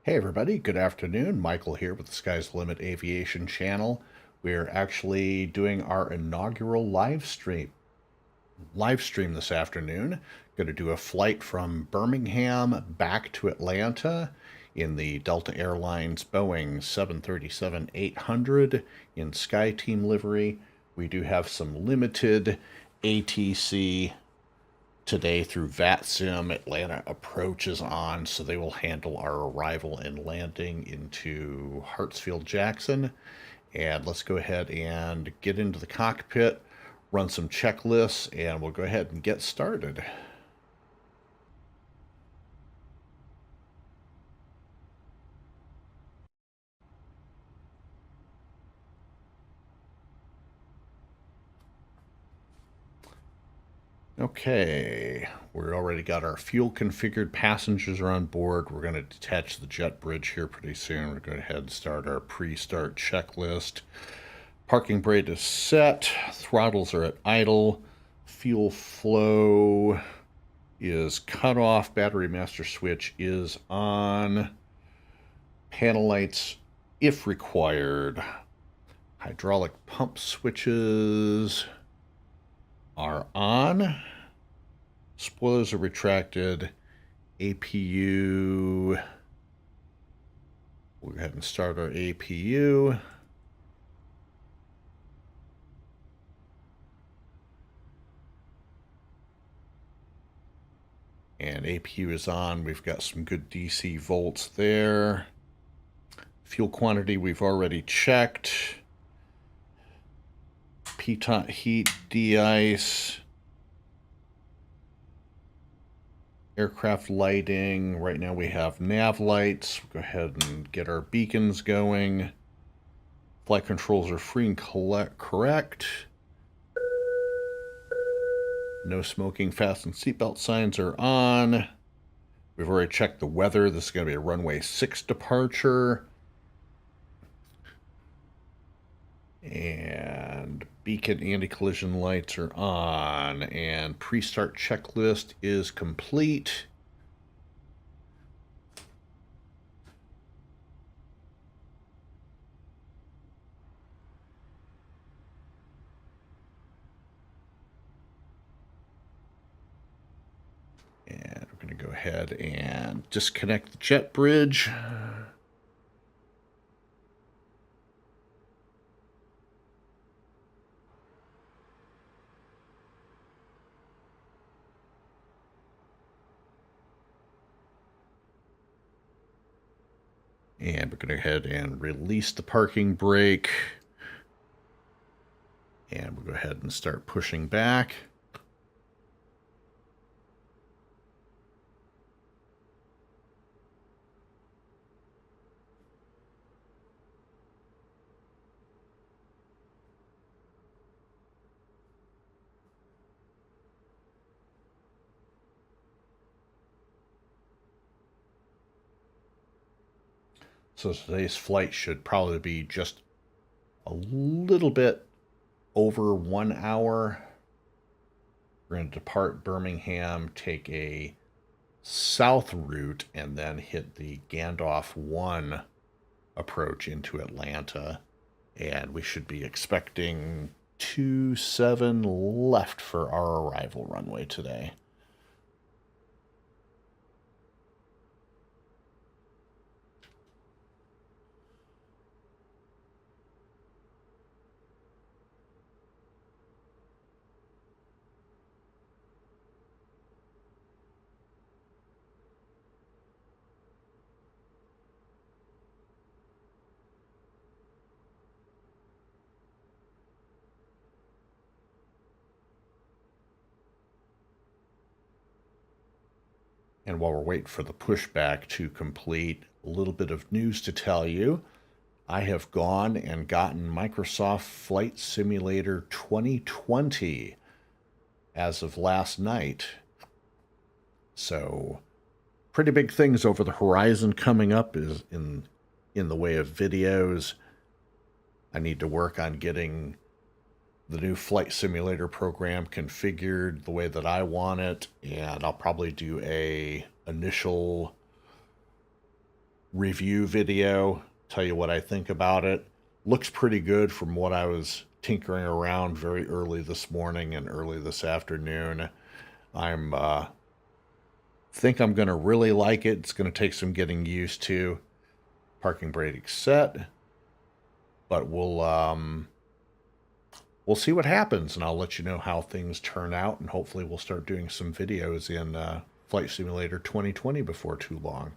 Hey everybody, good afternoon. Michael here with the Sky's the Limit Aviation channel. We're actually doing our inaugural live stream this afternoon. Going to do a flight from Birmingham back to Atlanta in the Delta Airlines Boeing 737-800 in SkyTeam livery. We do have some limited ATC today through VATSIM. Atlanta approach is on, so they will handle our arrival and landing into Hartsfield-Jackson. And let's go ahead and get into the cockpit, run some checklists, and we'll go ahead and get started. Okay, we're already got our fuel configured. Passengers are on board. We're going to detach the jet bridge here pretty soon. We're going to go ahead and start our pre-start checklist. Parking brake is set. Throttles are at idle. Fuel flow is cut off. Battery master switch is on. Panel lights, if required. Hydraulic pump switches are on. Spoilers are retracted. APU. We'll go ahead and start our APU. And APU is on. We've got some good DC volts there. Fuel quantity we've already checked. Pitot heat, de-ice. Aircraft lighting. Right now we have nav lights. We'll go ahead and get our beacons going. Flight controls are free and correct. No smoking, fasten seatbelt signs are on. We've already checked the weather. This is going to be a runway 6 departure. And beacon anti-collision lights are on. And pre-start checklist is complete. And we're going to go ahead and disconnect the jet bridge. And we're going to go ahead and release the parking brake. And we'll go ahead and start pushing back. So today's flight should probably be just a little bit over 1 hour. We're going to depart Birmingham, take a south route, and then hit the Gandalf 1 approach into Atlanta. And we should be expecting 27 left for our arrival runway today. And while we're waiting for the pushback to complete, a little bit of news to tell you. I have gone and gotten Microsoft Flight Simulator 2020 as of last night. So pretty big things over the horizon coming up is in the way of videos. I need to work on getting the new flight simulator program configured the way that I want it, and I'll probably do a initial review video, tell you what I think about it. Looks pretty good from what I was tinkering around very early this morning and early this afternoon. I'm think I'm going to really like it. It's going to take some getting used to. Parking brake set, but we'll see what happens, and I'll let you know how things turn out, and hopefully we'll start doing some videos in Flight Simulator 2020 before too long.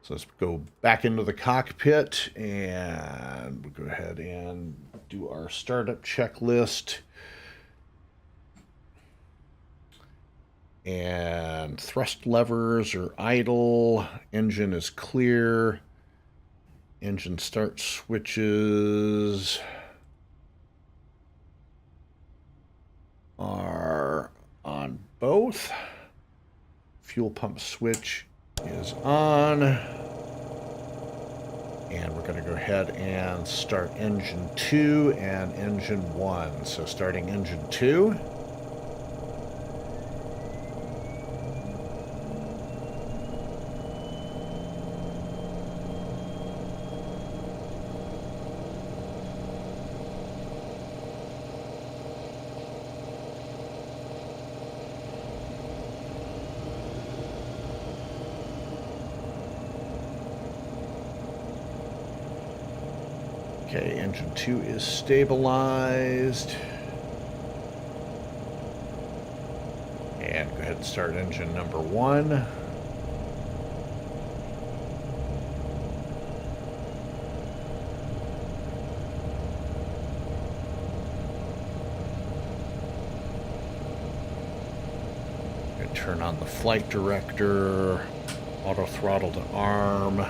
So let's go back into the cockpit, and we'll go ahead and do our startup checklist. And thrust levers are idle, engine is clear, engine start switches are on both. Fuel pump switch is on. And we're going to go ahead and start engine 2 and engine 1. So starting engine 2. Okay, engine 2 is stabilized. And go ahead and start engine number 1. Going to turn on the flight director, auto throttle to arm.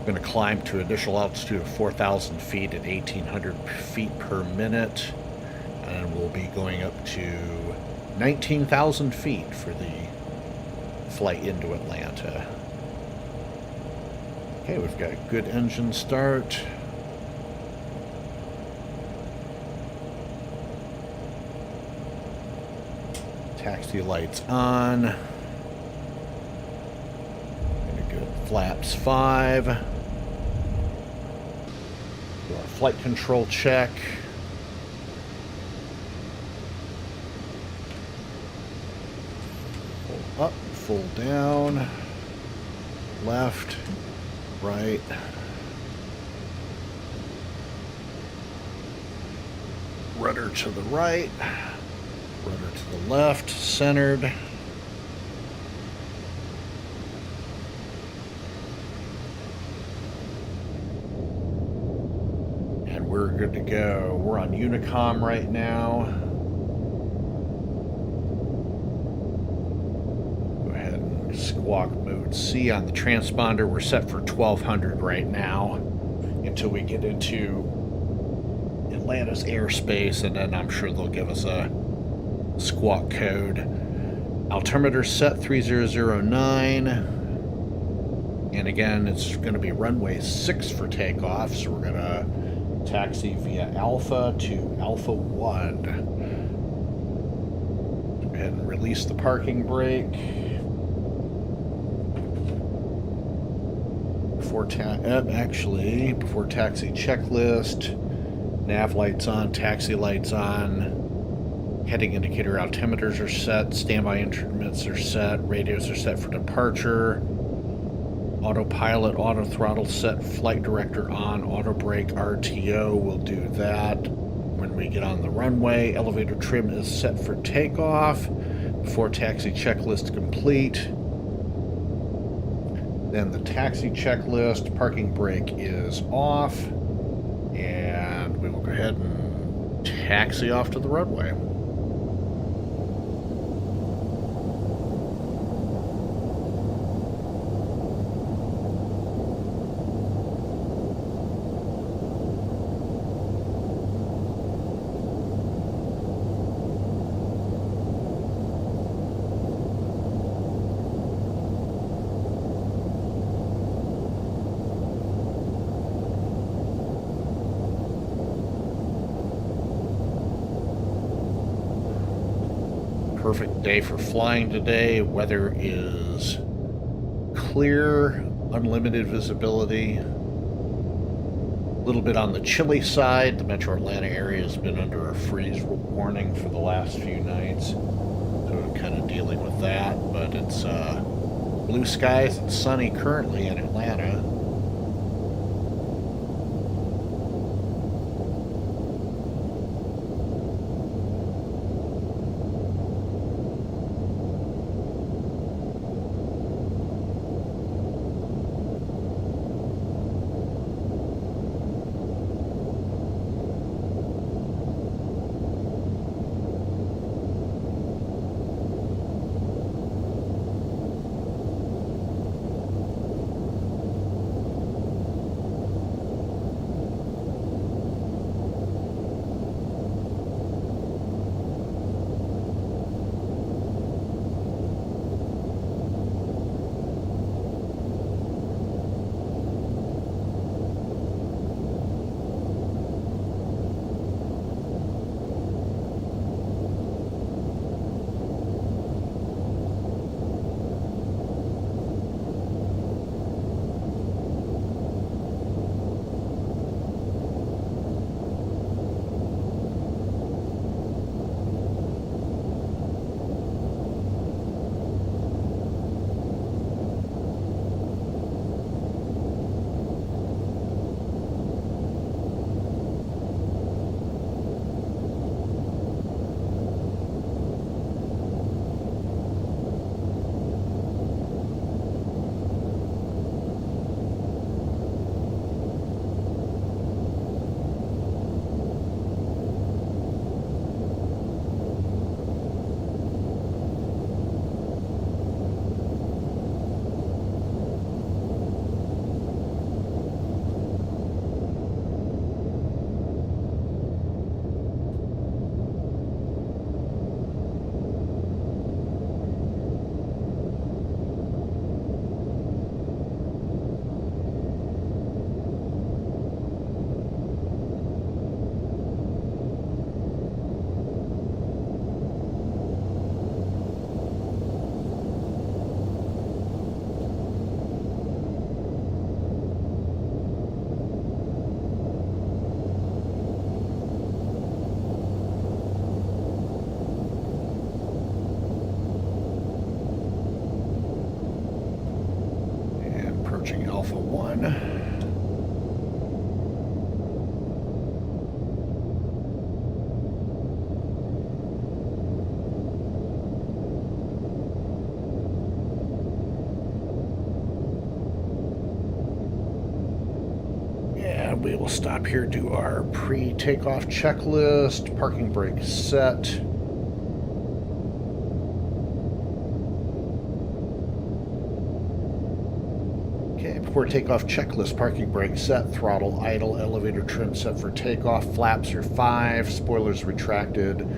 Going to climb to initial altitude of 4,000 feet at 1,800 feet per minute, and we'll be going up to 19,000 feet for the flight into Atlanta. Okay, we've got good engine start. Taxi lights on. Gonna go flaps 5. Do our flight control check. Full up, full down, left, right. Rudder to the right, rudder to the left, centered. We're good to go. We're on Unicom right now. Go ahead and squawk mode C on the transponder. We're set for 1200 right now until we get into Atlanta's airspace, and then I'm sure they'll give us a squawk code. Altimeter set 3009. And again, it's going to be runway 6 for takeoff, so we're going to taxi via Alpha to Alpha 1. Go ahead and release the parking brake. Before taxi checklist, nav lights on, taxi lights on, heading indicator altimeters are set, standby instruments are set, radios are set for departure. Autopilot, auto throttle set, flight director on, auto brake, RTO, we'll do that when we get on the runway. Elevator trim is set for takeoff. Before taxi checklist complete. Then the taxi checklist, parking brake is off. And we will go ahead and taxi off to the runway. perfect day for flying today. Weather is clear, unlimited visibility. A little bit on the chilly side. The metro Atlanta area has been under a freeze warning for the last few nights, so we're kind of dealing with that. But it's blue skies and sunny currently in Atlanta. Alpha 1. And we will stop here, do our pre-takeoff checklist, parking brake set. Before takeoff checklist, parking brake set, throttle idle, elevator trim set for takeoff, flaps are 5, spoilers retracted,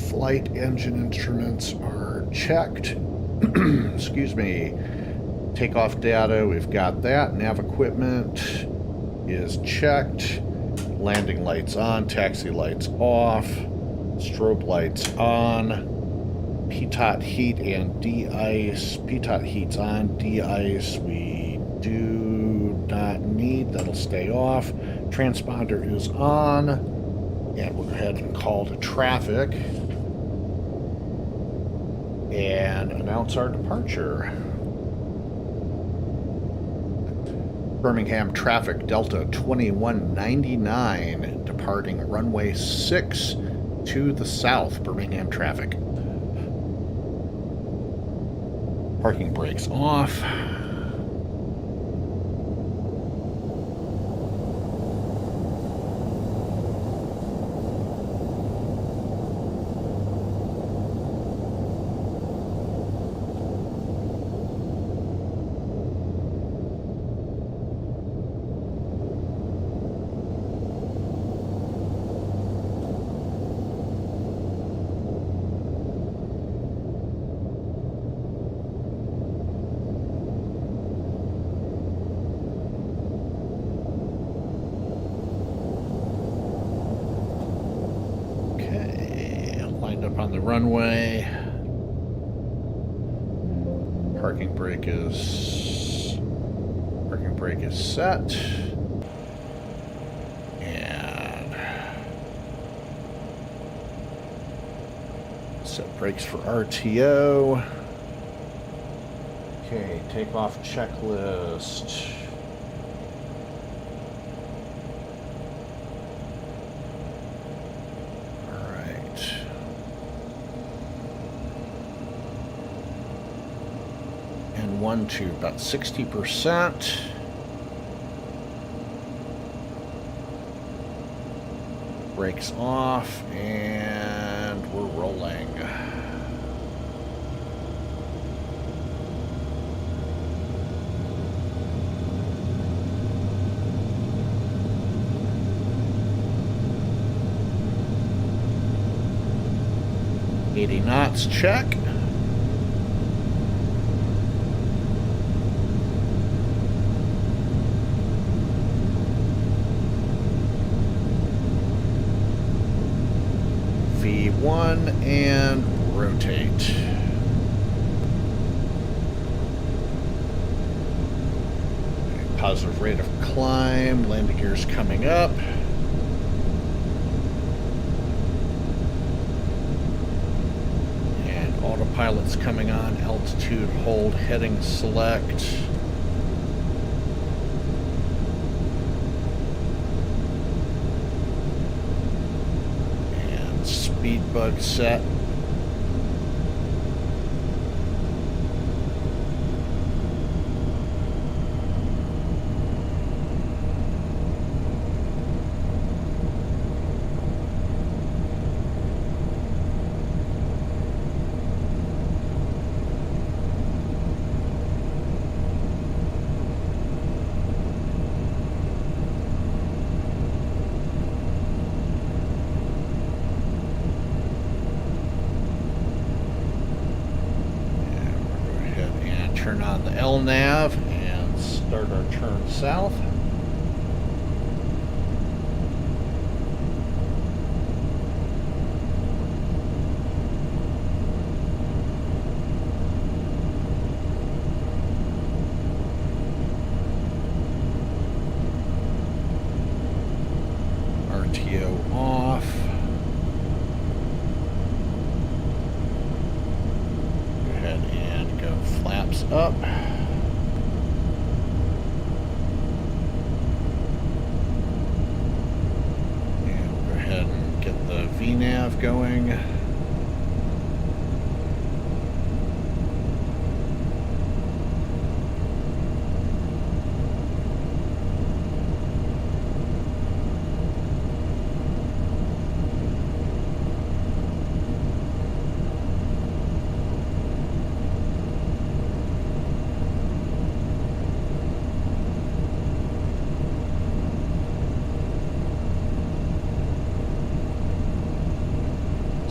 flight engine instruments are checked. Excuse me. Takeoff data, we've got that. Nav equipment is checked. Landing lights on, taxi lights off, strobe lights on. PTOT heat and de-ice. PTOT heat's on, de-ice we do not need, that'll stay off. Transponder is on, and we'll go ahead and call to traffic and announce our departure. Birmingham traffic Delta 2199 departing runway 6 to the south. Birmingham traffic. Parking brakes off. On the runway. Parking brake is set. And set brakes for RTO. Okay, takeoff checklist. All right. And 1 to about 60%. Brakes off, and we're rolling. $80 knots, check. V1 and rotate. Positive rate of climb, landing gears coming up. And autopilot's coming on, altitude hold, heading select. Speed bug set. Turn on the LNAV and start our turn south. RTO off. Go ahead and go flaps up. And we'll go ahead and get the VNAV going.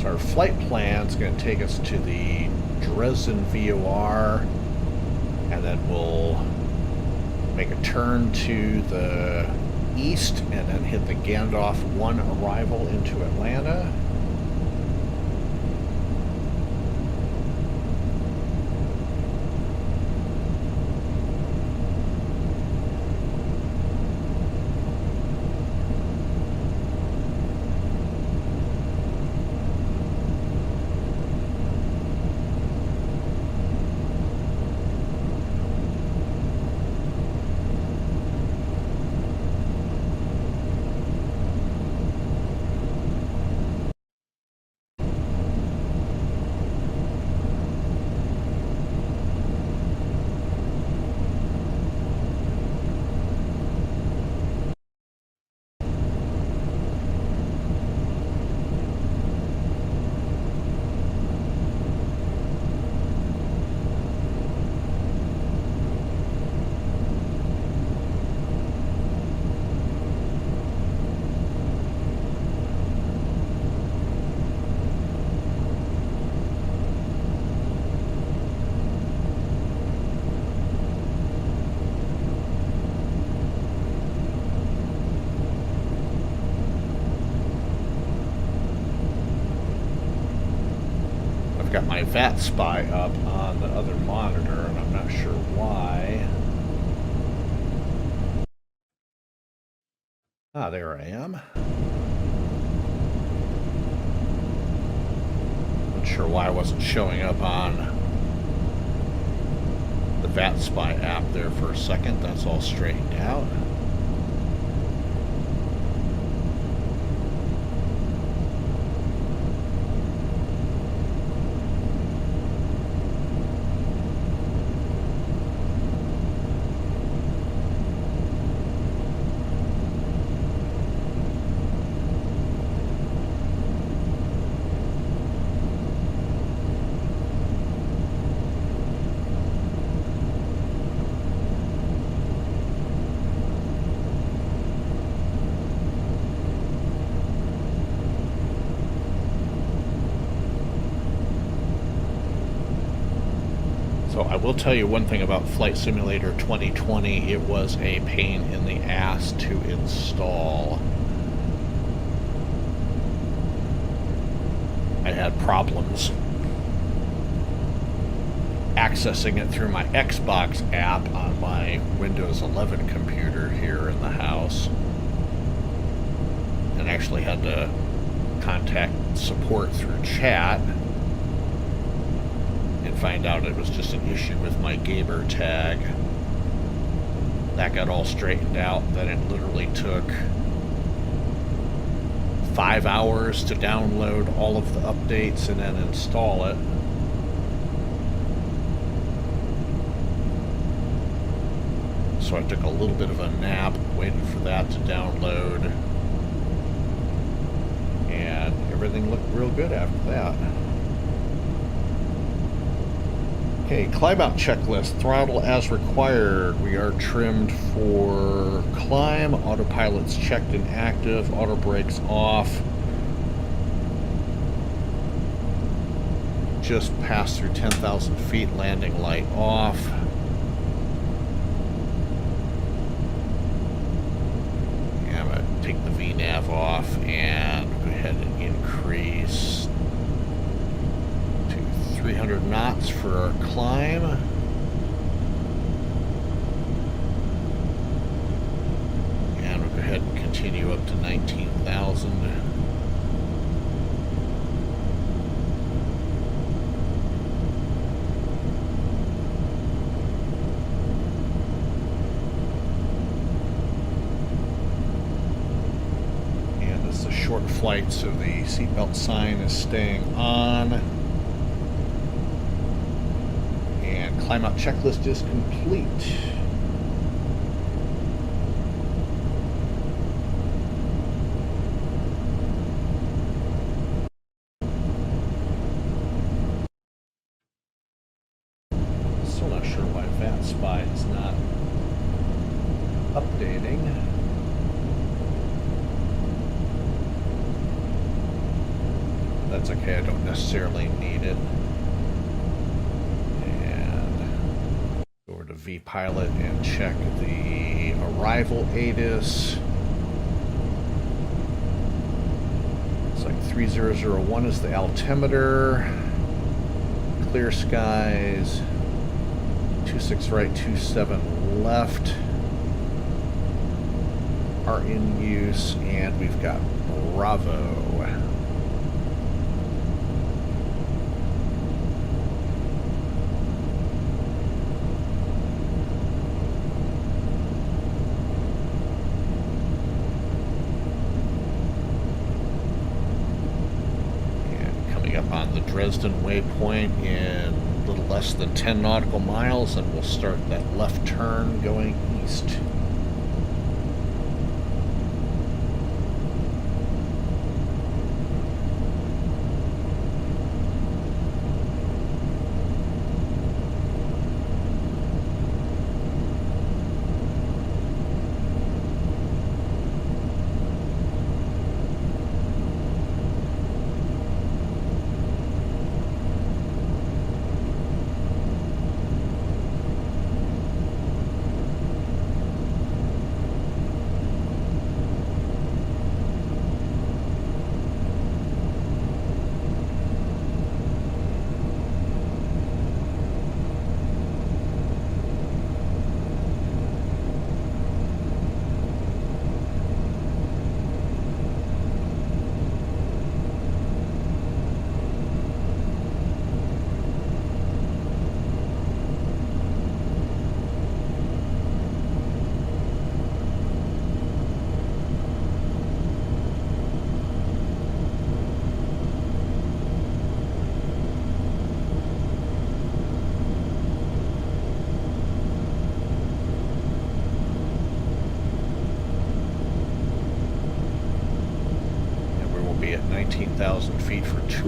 Our flight plan is going to take us to the Dresden VOR, and then we'll make a turn to the east and then hit the Gandalf 1 arrival into Atlanta. I've got my VATSPI up on the other monitor, and I'm not sure why. Ah, there I am. Not sure why I wasn't showing up on the VATSPI app there for a second. That's all straightened out. So I will tell you one thing about Flight Simulator 2020. It was a pain in the ass to install. I had problems accessing it through my Xbox app on my Windows 11 computer here in the house, and actually had to contact support through chat and find out it was just an issue with my gamer tag. That got all straightened out. Then it literally took 5 hours to download all of the updates and then install it. So I took a little bit of a nap, waited for that to download, and everything looked real good after that. Okay, climb out checklist, throttle as required. We are trimmed for climb, autopilot's checked and active, auto brakes off. Just passed through 10,000 feet, landing light off. Yeah, I'm gonna take the VNav off and go ahead and increase 300 knots for our climb. And we'll go ahead and continue up to 19,000. And it's a short flight, so the seatbelt sign is staying on. Climb out checklist is complete. Still not sure why VATSPI is not updating. That's okay, I don't necessarily need it. Vpilot and check the arrival ATIS. It's like 3001 is the altimeter. Clear skies. 26 right, 27 left are in use, and we've got Bravo. On the Dresden waypoint in a little less than 10 nautical miles, and we'll start that left turn going east.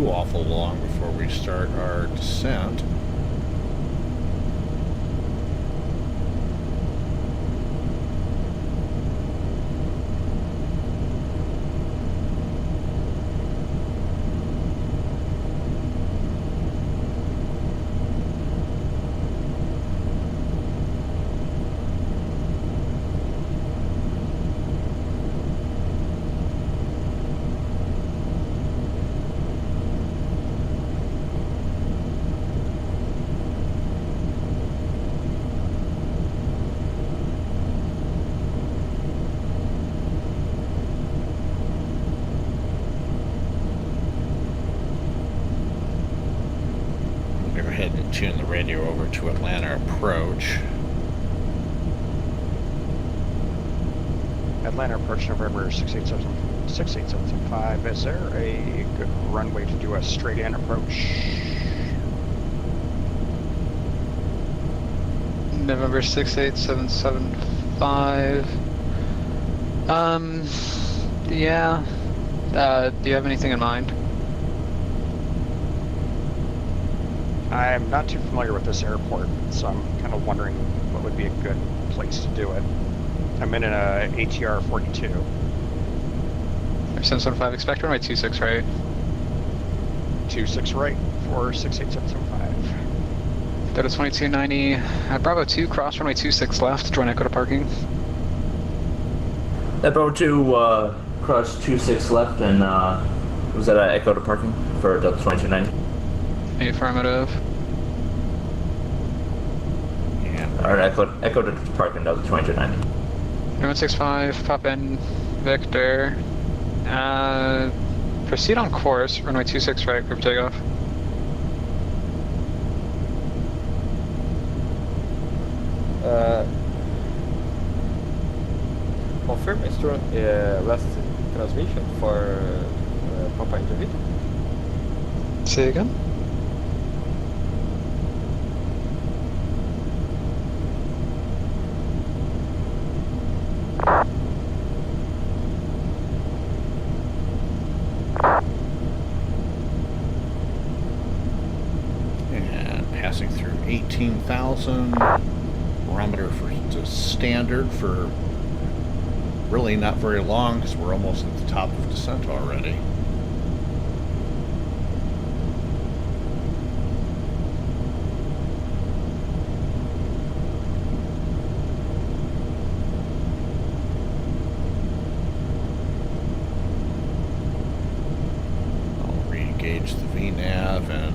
too awful long before we start our descent. Tune the radio over to Atlanta approach. Atlanta approach November 68775. Is there a good runway to do a straight in approach? November 68775. Yeah. Do you have anything in mind? I'm not too familiar with this airport, so I'm kind of wondering what would be a good place to do it. I'm in an ATR 42. 775, expect runway 26 right. 26 right for 68775. Go to 2290 at Bravo 2, cross runway 26 left, join Echo to parking. At Bravo 2, cross 26 left and was that Echo to parking for Delta 2290? Affirmative. Yeah. Alright, Echo to parking Delta 2290. 165, pop in Victor. Proceed on course, runway 26 right, group takeoff. Confirm last transmission for Papa Interview. Say again? And passing through 18,000. Barometer for standard for really not very long because we're almost at the top of descent already. I'll re-engage the VNav and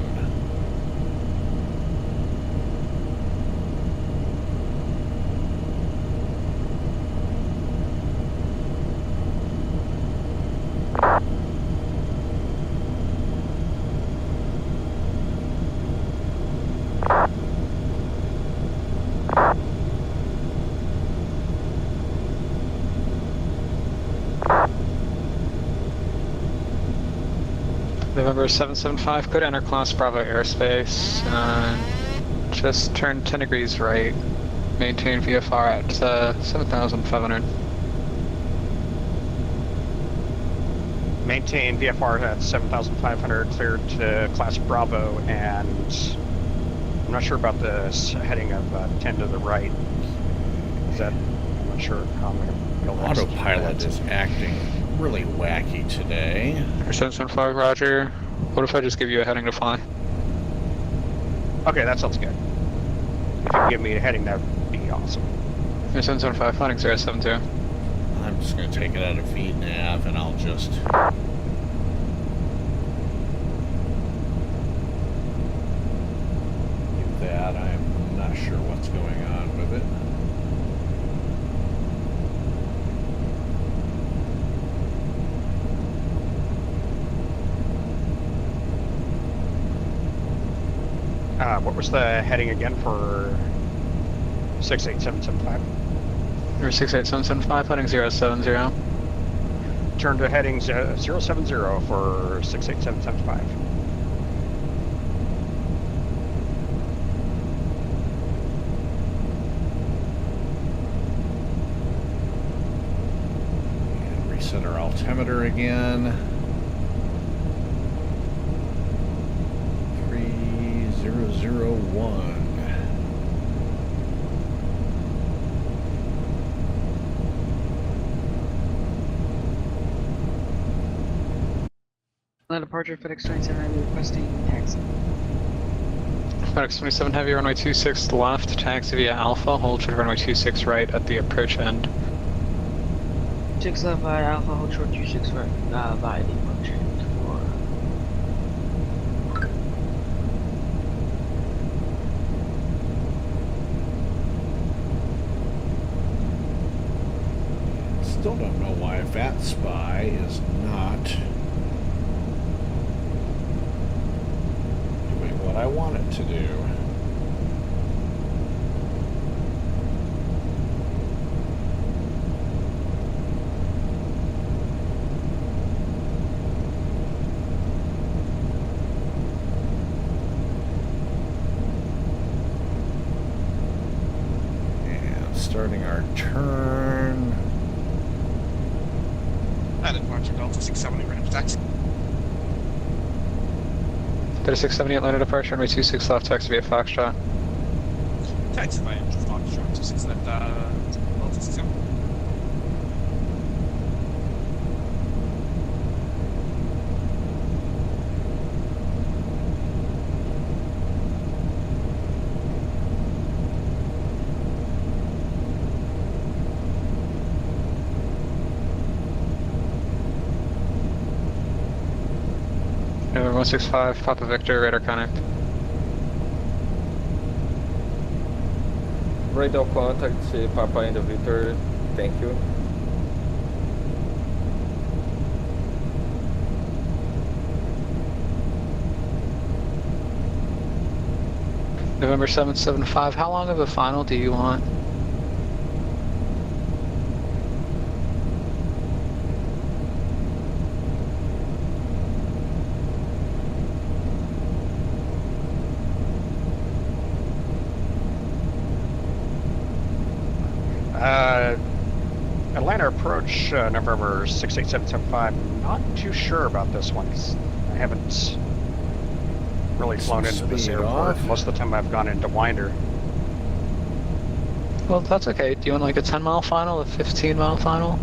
November 775, could enter class Bravo airspace. Just turn 10 degrees right. Maintain VFR at 7,500. Maintain VFR at 7,500, cleared to class Bravo, and I'm not sure about this heading of 10 to the right. Is that, I'm not sure how I'm going to be able to execute autopilot that. is acting really wacky today. 775, roger. What if I just give you a heading to fly? Okay, that sounds good. If you can give me a heading, that would be awesome. 775, flying 072. I'm just going to take it out of VNav and I'll just do that. I'm not sure what's going on with it. What was the heading again for 68775? Or 68775, heading 070. Turn to heading 070 for 68775. And reset our altimeter again. 1. Land departure, FedEx 27 Heavy requesting taxi. FedEx 27 Heavy, runway 26 left, taxi via Alpha, hold short of runway 26 right at the approach end. 6 left via Alpha, hold short 26 right via the approach end. Still don't know why VATSPI is not doing what I want it to do. And starting our turn. Departure Delta 670, ready for taxi. 3670 Atlanta departure, runway 26 left, taxi via Foxtrot. Taxi by engine Foxtrot 26 left, Delta 670. November 165, Papa Victor, radar connect. Radar contact, Papa and Victor. Thank you. November 775, how long of a final do you want? Atlanta approach, November 68775. Not too sure about this one, 'cause I haven't really flown into this Speed airport. off. Most of the time I've gone into Winder. Well, that's okay. Do you want like a 10-mile final, a 15-mile final?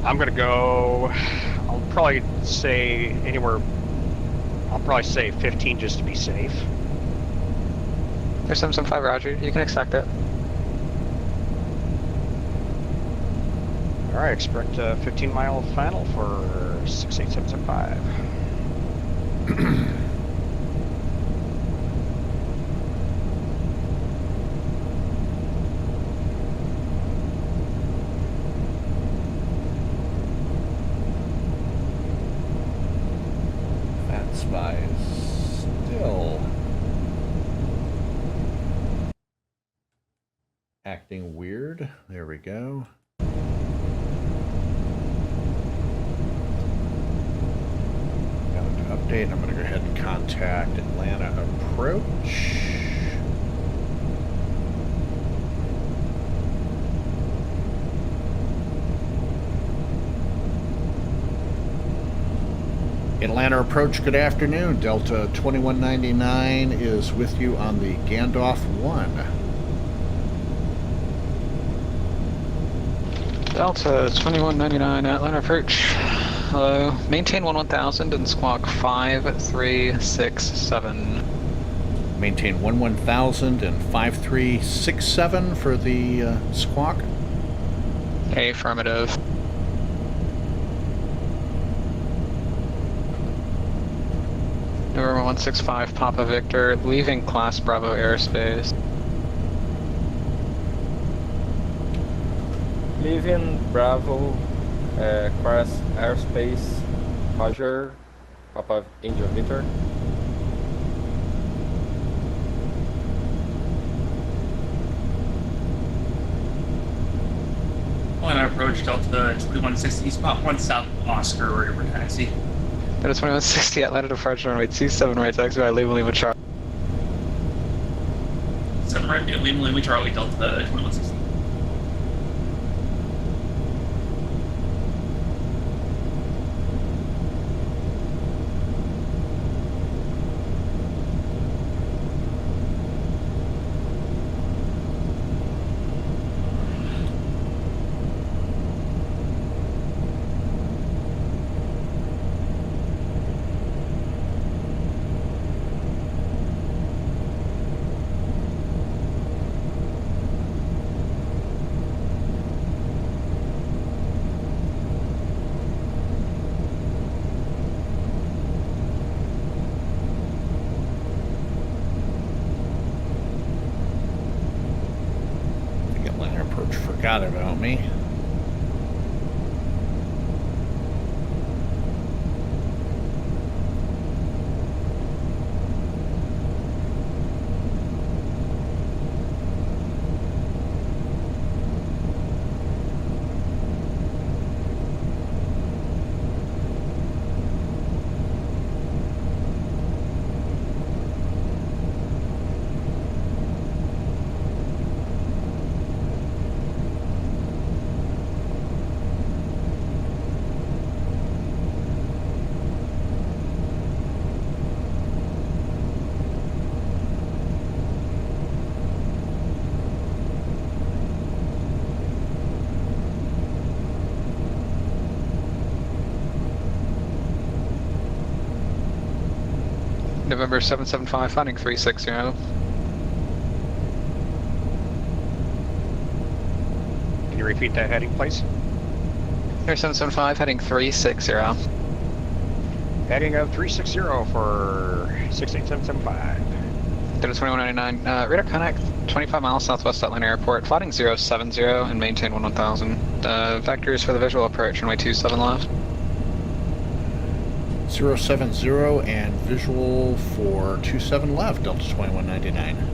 I'm gonna go, I'll probably say anywhere, I'll probably say 15 just to be safe. There's 775, roger. You can expect it. Alright, expect a 15-mile final for 68775. VATSPI is still acting weird. There we go. Update. I'm going to go ahead and contact Atlanta approach. Atlanta approach, good afternoon. Delta 2199 is with you on the Gandalf 1. Delta 2199, Atlanta approach. Hello. Maintain 1000 and squawk 5367. Maintain 1000 and 5367 for the squawk. Affirmative. November 165, Papa Victor, leaving Class Bravo airspace. Leaving Bravo, Class airspace, Roger, Papa India Victor. Atlanta approach Delta 2160, spot 1 South Oscar, ready for taxi. Delta 2160, Atlanta departure runway 27 right, taxi by Lima Charlie. 7 right, Lima Charlie, Delta 2160. forgot about me. November 775, finding 360. Can you repeat that heading, please? November 775, heading 360. Heading of 360 for 68775. Delta 2199, radar connect 25 miles southwest Atlanta Airport, flighting 070 and maintain 1000. Vectors for the visual approach, runway 27 left. 070 and visual for 27 left, Delta 2199.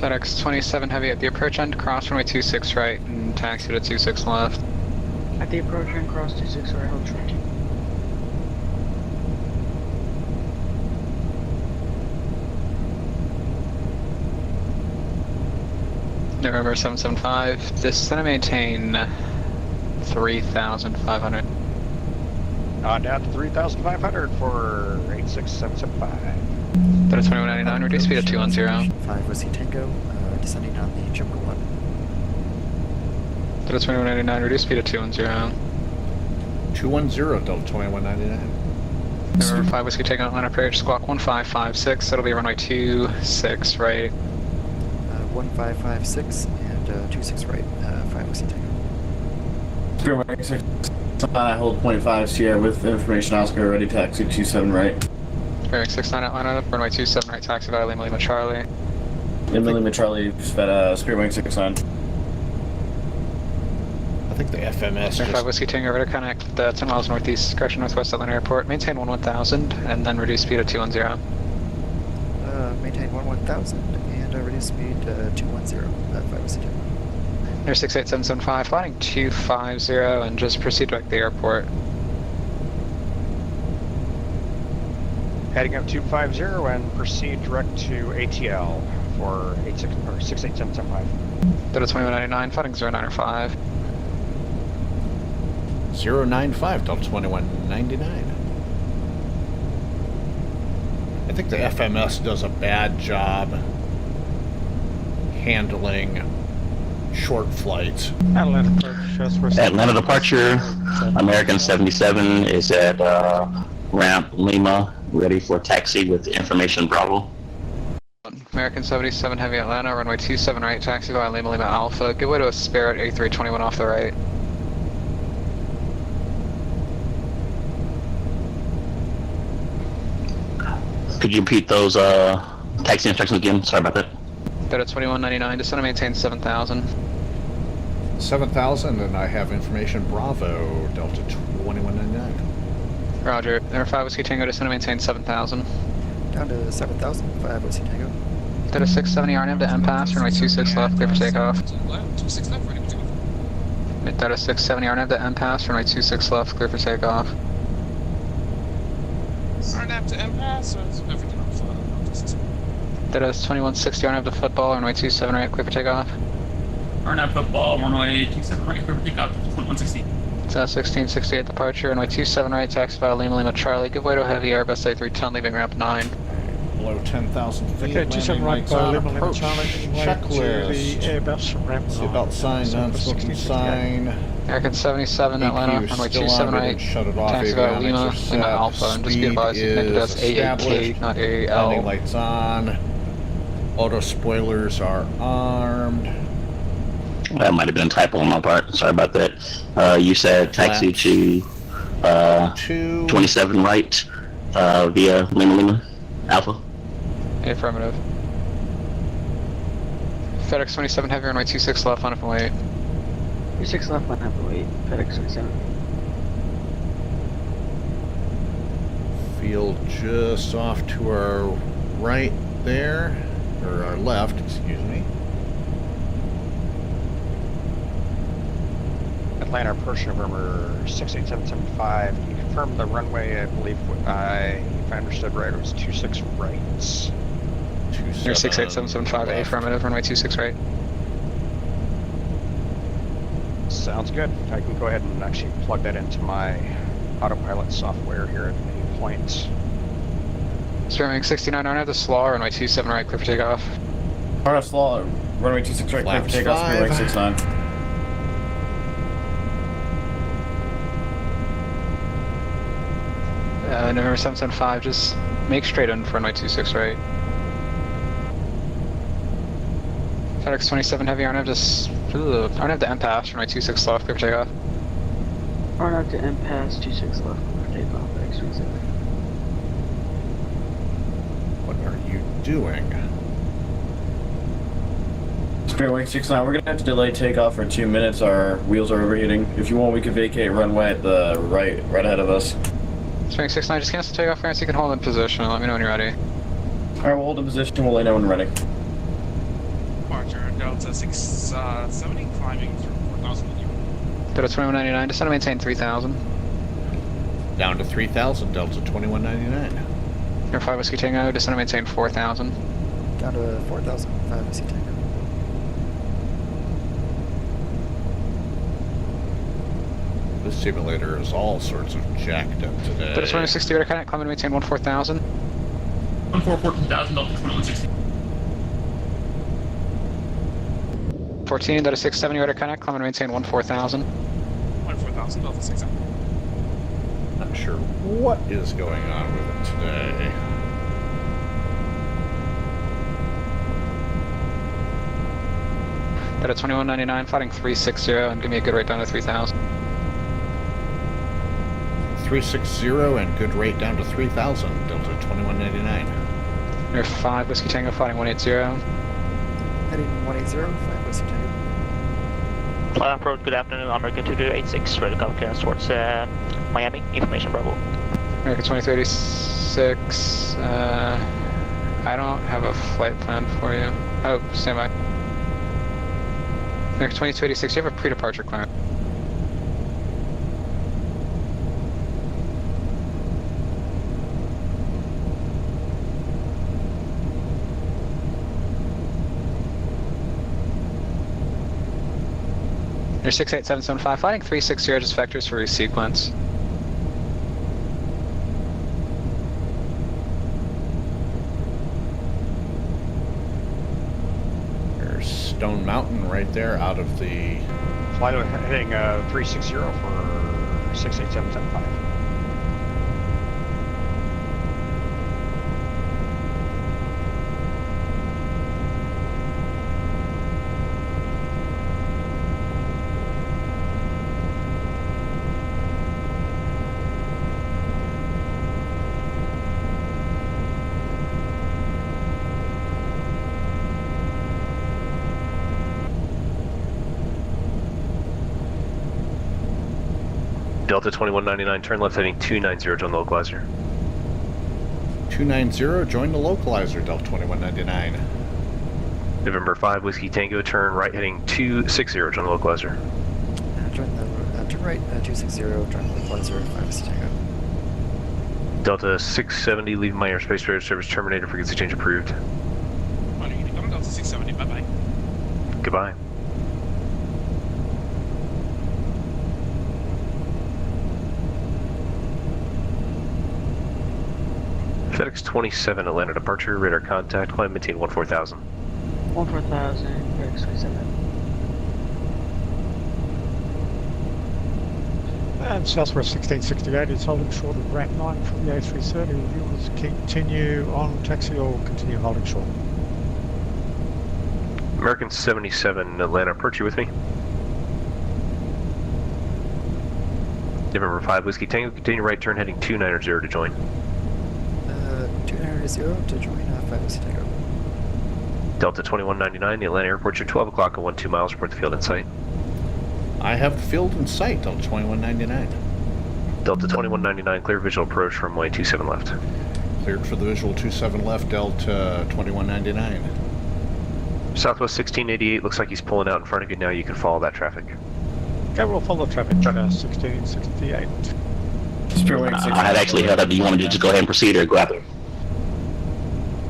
FedEx 27 heavy at the approach end, cross runway 26 right and taxi to 26 left. At the approach and cross 26 right, hold short. November 775, this is going to maintain 3,500. Down to 3,500 for 86775. Delta 2199, reduce speed to 210. 5 Whiskey Tango, descending on the Jumper 1. Delta 2199, reduce speed to 210. 210, Delta 2199. November 5 Whiskey Tango Atlanta approach, squawk 1556, that'll be runway 26 right. 1556 and 26 right, 5 Whiskey Tango. Birmingham 6. I hold 0.5 Sierra with information Oscar, ready taxi 27 right. Birmingham 69 Atlanta, runway 27 right, taxi via Lima Charlie. Lima Charlie, Spearwing 69. I think the FMS November 5 just... Whiskey Tango, radar connect 10 miles northeast, correction northwest Atlanta Airport, maintain 1000 and then reduce speed to 210. Maintain 1000 and reduce speed to 210, 5 Whiskey Tango. Air 68775, flying 250 and just proceed direct to the airport. Heading up 250 and proceed direct to ATL for 68775. Delta 2199, flying 095. 095, Delta 2199. I think the FMS does a bad job handling short flights. Atlanta departure, American 77 is at ramp Lima, ready for taxi with information Bravo. American 77 heavy Atlanta, runway 27 right, taxi via Lima Alpha, give way to a spare at A321 off the right. Could you repeat those taxi instructions again? Sorry about that. Delta 2199, descend and maintain 7000. 7,000, and I have information Bravo, Delta 2199. Roger. Number 5 Whiskey Tango, descend and maintain 7000. Down to 7000, 5 Whiskey Tango. Delta 670 RNM to MPass, runway 26 left, clear for takeoff. 26 left, ready for takeoff. Delta 670 RNM to MPass, runway 26 left, clear for takeoff. RNAV to MPass, or is everything off? Delta 2160 RNM to football, runway 27 right, clear for takeoff. RNAV football, runway 27 right, clear for takeoff, 160. It's 1668 departure, runway 27 right, taxi via Lima Charlie, give way to a heavy Airbus A310, leaving ramp 9. below 10,000 feet. Okay, Landing 27 right lights by on, Lima approach Charlie, making way to the checklist. Airbus from ramp 9. Seatbelt sign, non-smoking sign. American 77, Atlanta, APU runway still 27 on, right. didn't shut it off. Taxi via Avionics Lima, are set. Lima Alpha, and just be Speed advised you connected is us AAK, established. not Landing AL. lights on. Auto spoilers are armed. That might have been a typo on my part. Sorry about that. You said taxi to 27 right via Lima Alpha. Affirmative. FedEx 27 heavy runway 26 left, line up and wait. 26 left, line up and wait. FedEx 27. Field just off to our right there, or our left, excuse me. Atlanta approach November 68775. Can you confirm the runway? I believe if I understood right, it was 26 right. Near 68775, affirmative, runway 26 right. Sounds good. I can go ahead and actually plug that into my autopilot software here at any point. Streaming 69 RNF, the slaw, runway 27 right, clear for takeoff. RNF slaw, runway 26 right, clear for takeoff, speed rank 69. November 775, just make straight in for runway 26 right. FedEx 27 heavy RNF, just RNF to impasse, runway 26 left, clear for takeoff. RNF to impasse, 26 left, clear for takeoff, FedEx 27. What are you doing? Speed rank 69, we're gonna have to delay takeoff for 2 minutes. Our wheels are overheating. If you want, we can vacate runway at the right ahead of us. Swing 69, just cancel takeoff clearance, you can hold in position, let me know when you're ready. Alright, we'll hold in position, we'll let you know when we're ready. Departure, Delta 670, climbing through 4,000 with you. Delta 2199, descend and maintain 3,000. Down to 3,000, Delta 2199. Air 5 Whiskey Tango, descend and maintain 4,000. Down to 4,000, 5 Whiskey Tango. This simulator is all sorts of jacked up today. Delta 2060, radar connect, climb and maintain 14,000. 14,000, Delta 2160. 14, Delta 670, radar connect, climb and maintain 14,000. 14,000, Delta 670. Not sure what is going on with it today. Delta 2199, fighting 360, and give me a good rate down to 3,000. 360 and good rate down to 3,000, Delta 2199. Air 5 Whiskey Tango, fighting 180. Heading 180, 5 Whiskey Tango. Approach, good afternoon, American 2286, ready to come clearance towards Miami, information Bravo. American 2286, I don't have a flight plan for you. Oh, stand by. American 2286, you have a pre-departure clearance. Air 68775, fighting 360, just vectors for resequence. There's Stone Mountain right there out of the... Flight heading 360 for 68775. Delta 2199, turn left heading 290, join the localizer. 290, join the localizer, Delta 2199. November 5 Whiskey Tango, turn right heading 260, join the localizer. Turn right, 260, join the localizer, 5 Whiskey Tango. Delta 670, leaving my airspace, radar service terminated, frequency change approved. Money, you come Delta 670, bye-bye. Goodbye. FedEx 27, Atlanta departure, radar contact, climb maintain 14,000. 14,000, FedEx 27. And Southwest 1668 is holding short of ramp 9 from the A330. Viewers continue on taxi or continue holding short. American 77, Atlanta, approach you with me. November 5, Whiskey Tango, continue right turn heading 290 to join. 290 to join 5 Whiskey Tango. Delta 2199, the Atlanta airport, you're 12 o'clock and 12 miles, report the field in sight. I have the field in sight, Delta 2199. Delta 2199, clear visual approach from runway 27 left. Cleared for the visual 27 left, Delta 2199. Southwest 1688, looks like he's pulling out in front of you now, you can follow that traffic. Okay, we'll follow traffic, 1668. I had actually held up. Do you want me to just go ahead and proceed or grab it?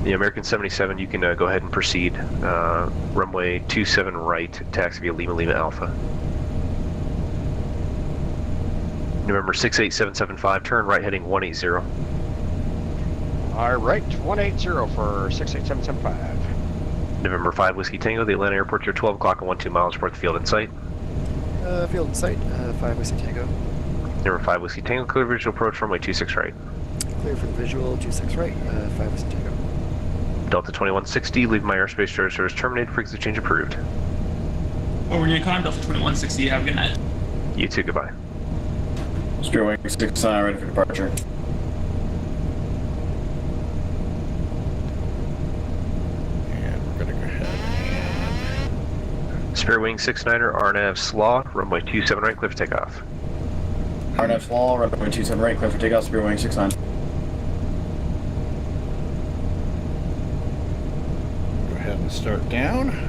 The American 77, you can go ahead and proceed. Runway 27 right, taxi via Lima Lima Alpha. November 68775, turn right heading 180. Alright, 180 for 68775. November 5 Whiskey Tango, the Atlanta airport, you're 12 o'clock and 12 miles, report the field in sight. Field in sight, 5 Whiskey Tango. Number 5 Whiskey Tango, clear visual approach runway 26 right. Clear for the visual, 26 right, 5 Whiskey Tango. Delta 2160, leave my airspace, service terminated, frequency change approved. Over near Con, Delta 2160, have a good night. You too, goodbye. Spirit Wing 69, ready for departure. And we're going to go ahead and... Spirit Wing 69er, RNAV Slaw, runway 27 right, clear for takeoff. RNF Slaw, runway 27 right, clear for takeoff, Spirit Wing 69. Go ahead and start down.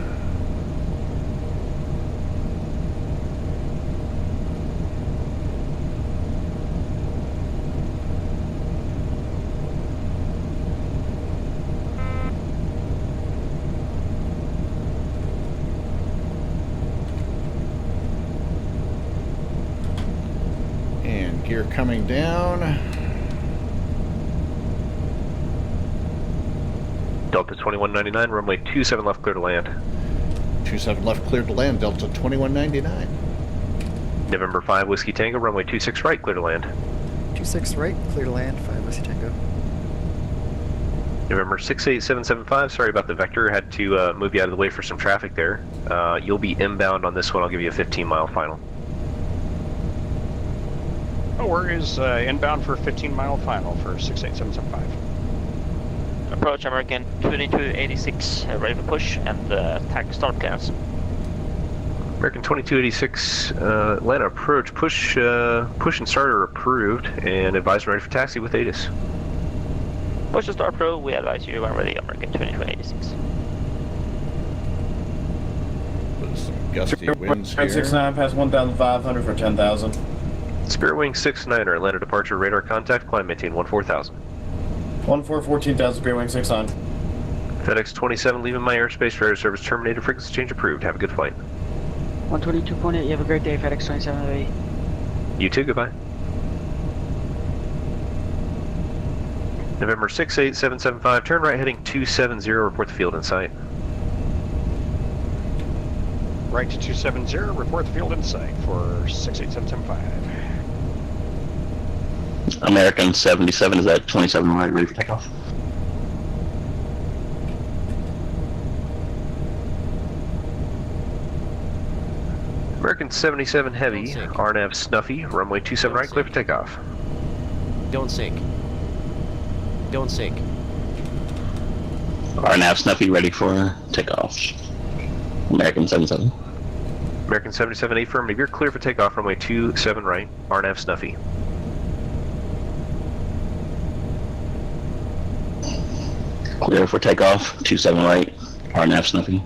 Gear coming down. Delta 2199, runway 27 left, clear to land. 27 left, clear to land, Delta 2199. November 5 Whiskey Tango, runway 26 right, clear to land. 26 right, clear to land, 5 Whiskey Tango. November 68775, sorry about the vector, had to move you out of the way for some traffic there. You'll be inbound on this one, I'll give you a 15-mile final. No worries, inbound for 15-mile final for 68775. Approach American 2286, ready for push, and tag start clearance. American 2286, Atlanta approach, push and starter approved, and advise ready for taxi with ATIS. Push and start approved, we advise you when ready, American 2286. With some gusty winds here. 69 past 1,500 for 10,000. Spirit Wing 69er, Atlanta departure, radar contact, climb maintain 14,000. 14,000, Spirit Wing 69. FedEx 27, leaving my airspace, radar service terminated, frequency change approved. Have a good flight. 122.8, you have a great day, FedEx 27A. You too, goodbye. November 68775, turn right heading 270, report the field in sight. Right to 270, report the field in sight for 68775. American 77 is at 27 right, ready for takeoff. American 77 Heavy, RNAV Snuffy, runway 27 right, clear for takeoff. Don't sink. Don't sink. RNAV Snuffy ready for takeoff. American 77. American 77 affirmative, you're clear for takeoff, runway 27 right, RNAV Snuffy. Clear for takeoff, 27 right, RNAV Snuffy.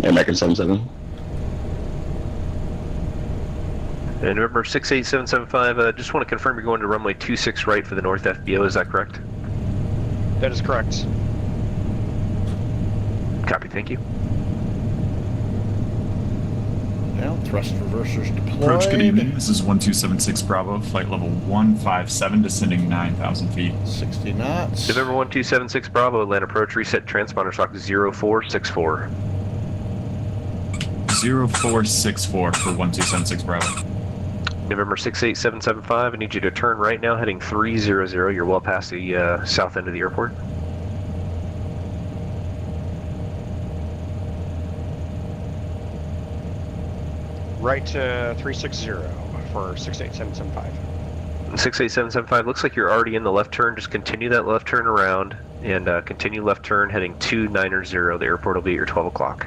American 77. And November 68775, just want to confirm you're going to runway 26 right for the North FBO, is that correct? That is correct. Copy, thank you. Well, Thrust reversers deployed. Approach, good evening. This is 1276 Bravo, flight level 157, descending 9,000 feet. 60 knots. November 1276 Bravo, land approach, reset transponder stock 0464. 0464 for 1276 Bravo. November 68775, I need you to turn right now, heading 300. You're well past the south end of the airport. Right to 360 for 68775. 68775, looks like you're already in the left turn. Just continue that left turn around and continue left turn heading 290. The airport will be at your 12 o'clock.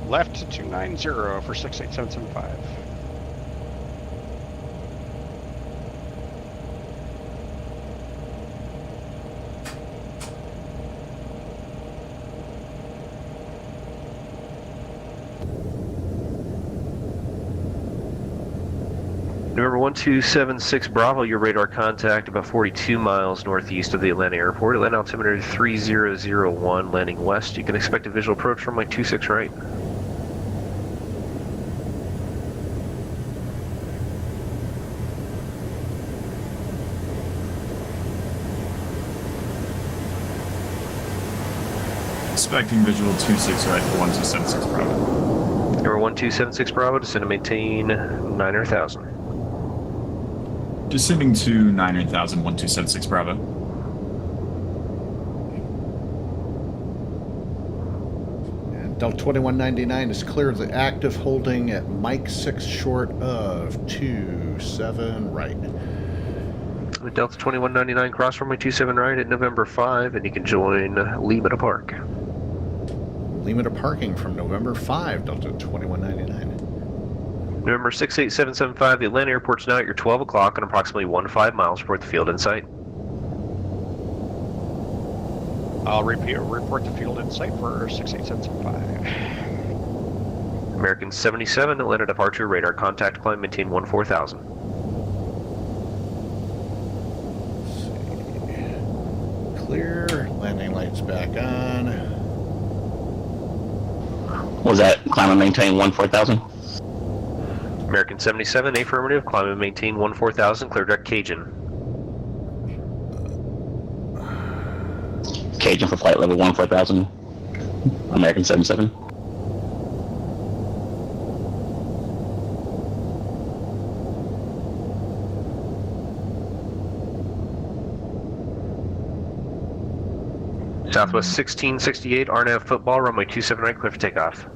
Left to 290 for 68775. November 1276 Bravo, your radar contact about 42 miles northeast of the Atlanta airport. Atlanta altimeter 3001, landing west. You can expect a visual approach from like 26 right. Expecting visual 26 right for 1276 Bravo. Number 1276 Bravo, descend to maintain 9,000. Descending to 9,000, 1276 Bravo. And Delta 2199 is clear of the active, holding at Mike 6 short of 27 right. With Delta 2199, cross runway 27 right at November 5, and you can join Lima to park. Lima to parking from November 5, Delta 2199. November 68775, the Atlanta airport's now at your 12 o'clock and approximately 15 miles toward the field in sight. I'll report the field in sight for 68775. American 77, Atlanta departure, radar contact, climb, maintain 14,000. Clear, landing lights back on. Was that climb and maintain 14,000? American 77, affirmative, climb and maintain 14,000, clear direct Cajun. Cajun for flight level 14,000. American 77. Southwest 1668, RNAV football, runway 27 right, clear for takeoff.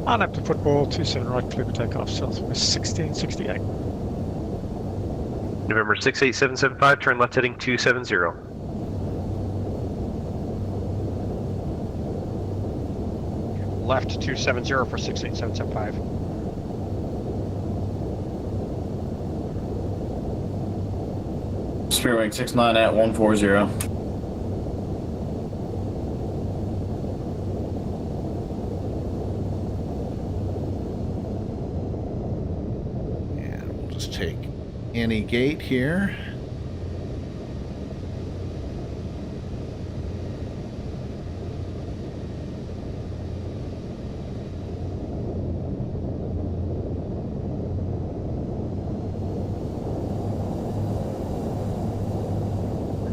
On up to football, 27 right, clear for takeoff, Southwest 1668. November 68775, turn left heading 270. Left to 270 for 68775. Spearwing 69 at 140. Take any gate here.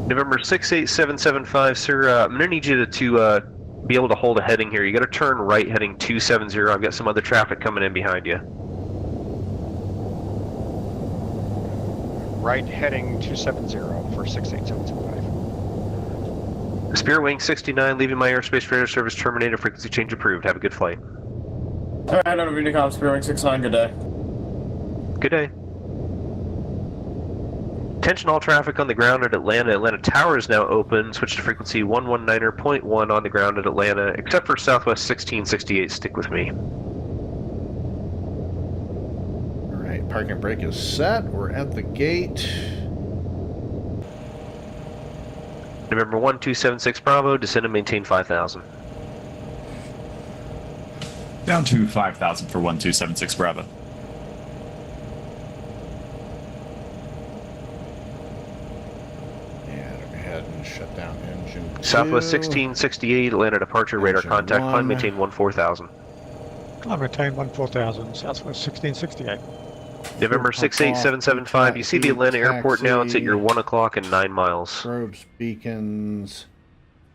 November 68775, sir, I'm going to need you to be able to hold a heading here. You got to turn right heading 270. I've got some other traffic coming in behind you. Right heading 270 for 68775. Spirit Wing 69, leaving my airspace radar service terminated, frequency change approved. Have a good flight. Alright, on Unicom, Spirit Wing 69, good day. Good day. Attention all traffic on the ground at Atlanta. Atlanta Tower is now open. Switch to frequency 119.1 on the ground at Atlanta, except for Southwest 1668. Stick with me. Parking brake is set. We're at the gate. November 1276 Bravo, descend and maintain 5,000. Down to 5,000 for 1276 Bravo. And go ahead and shut down engine 'Southwest 2. 1668, Atlanta departure, radar Engine contact, climb, 1. maintain 14,000. Climb maintain 14,000, Southwest 1668. November 68775, you see the Atlanta airport now, it's at your 1 o'clock and 9 miles. Probes, beacons.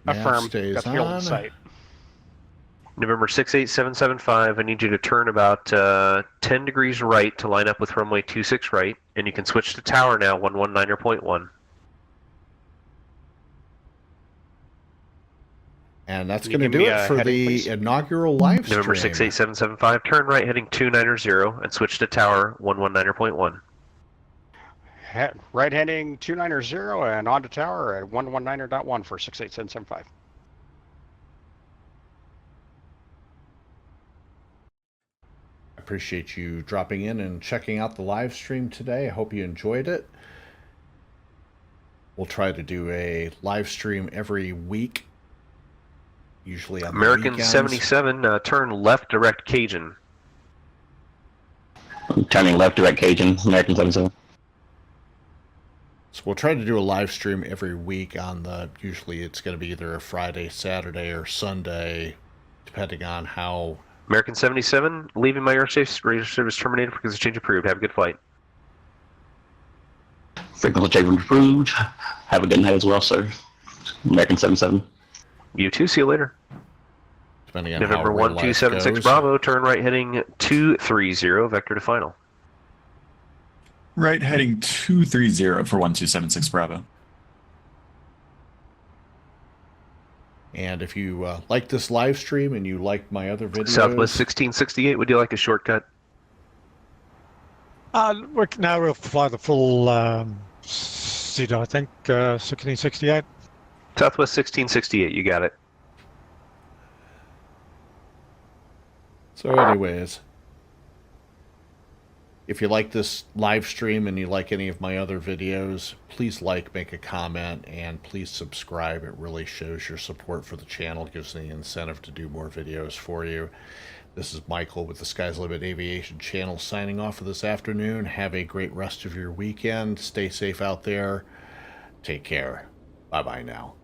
Affirm. Nav stays Got the field in on. sight. November 68775, I need you to turn about 10 degrees right to line up with runway 26 right, and you can switch to tower now, 119.1. And that's Can going you to do give me it a for heading, the please? inaugural live stream. November 68775, turn right heading 290 and switch to tower 119.1. Right heading 290 and on to tower at 119.1 for 68775. Appreciate you dropping in and checking out the live stream today. I hope you enjoyed it. We'll try to do a live stream every week, usually on American the weekends. 77, turn left direct Cajun. Turning left direct Cajun, American 77. So we'll try to do a live stream every week on the, usually it's going to be either a Friday, Saturday, or Sunday, depending on how. American 77, leaving my airspace, radio service terminated, frequency change approved. Have a good flight. Frequency change approved. Have a good night as well, sir. American 77. You too, see you later. Depending on November how real life 1276 goes. Bravo, turn right heading 230, vector to final. Right heading 230 for 1276 Bravo. And if you like this live stream and you like my other videos, Southwest 1668, would you like a shortcut? Now we'll fly the full seat, I think, 1668. Southwest 1668, you got it. So anyways, if you like this live stream and you like any of my other videos, please like, make a comment, and please subscribe. It really shows your support for the channel, gives me the incentive to do more videos for you. This is Michael with the Sky's Limit Aviation channel signing off for this afternoon. Have a great rest of your weekend. Stay safe out there. Take care. Bye-bye now.